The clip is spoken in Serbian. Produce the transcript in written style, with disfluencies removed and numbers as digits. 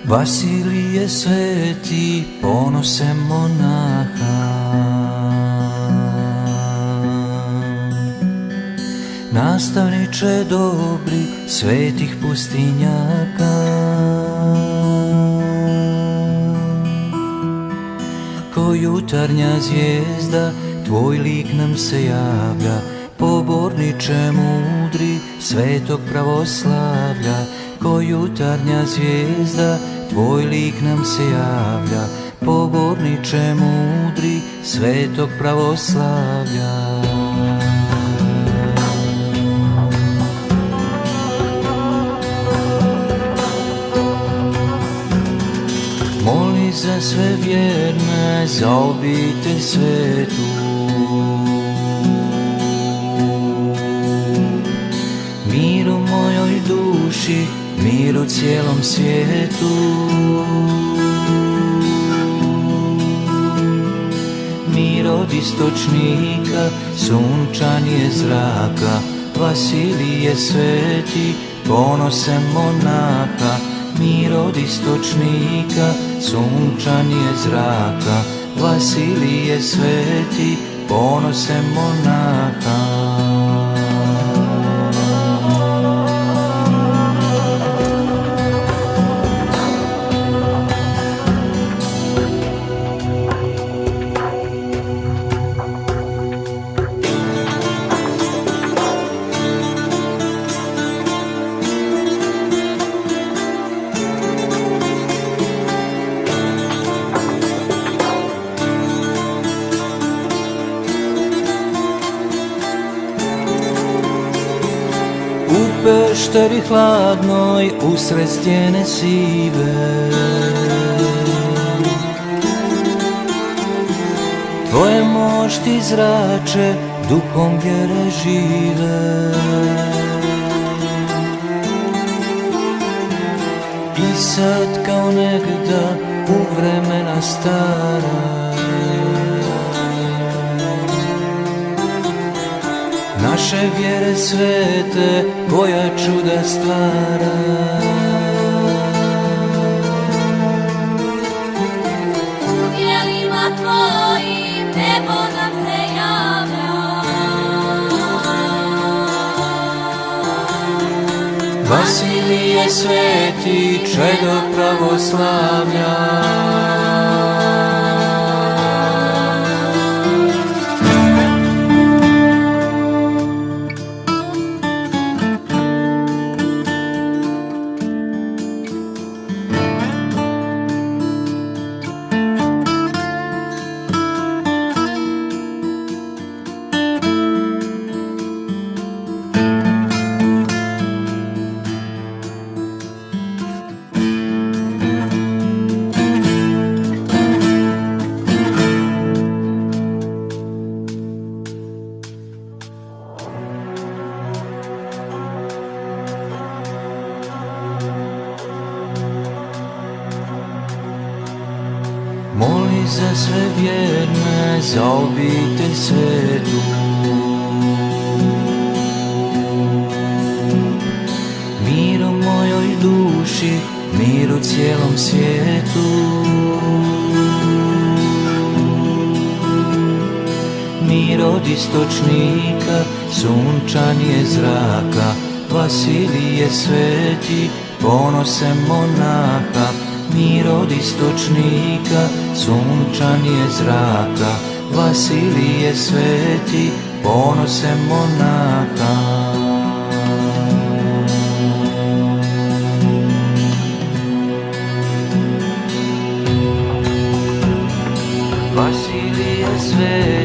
Vasilije sveti, ponose monaha, nastavniče dobri svetih pustinjaka. Ko jutarnja zvijezda, tvoj lik nam se javlja, poborniče mudri svetog pravoslavlja. Ko jutarnja zvijezda, tvoj lik nam se javlja, poborniče mudri svetog pravoslavlja. Moli za sve vjerne, za obitelj svetu, mir u mojoj duši, mir u cijelom svijetu. Mir od istočnika, sunčanje zraka, Vasilije sveti, ponose monaha. Mir od istočnika, sunčanje zraka, Vasilije sveti, ponose monaha. U pešteri hladnoj, usred stjene sive, tvoje mošti zrače, duhom vjere žive. I sad kao negda u vremena stara, naše vjere svete, koja čuda stvara. U djelima tvojim nebo nam se javlja, Vasilije sveti, čedo pravoslavlja. Moli za sve vjerne, za obitelj svetu, mir u mojoj duši, mir u cijelom svijetu. Mir od istočnika, sunčanje zraka, Vasilije sveti, ponose monaha. Mir od istočnika, sunčanje zraka, Vasilije sveti, ponose monaha. Vasilije sveti,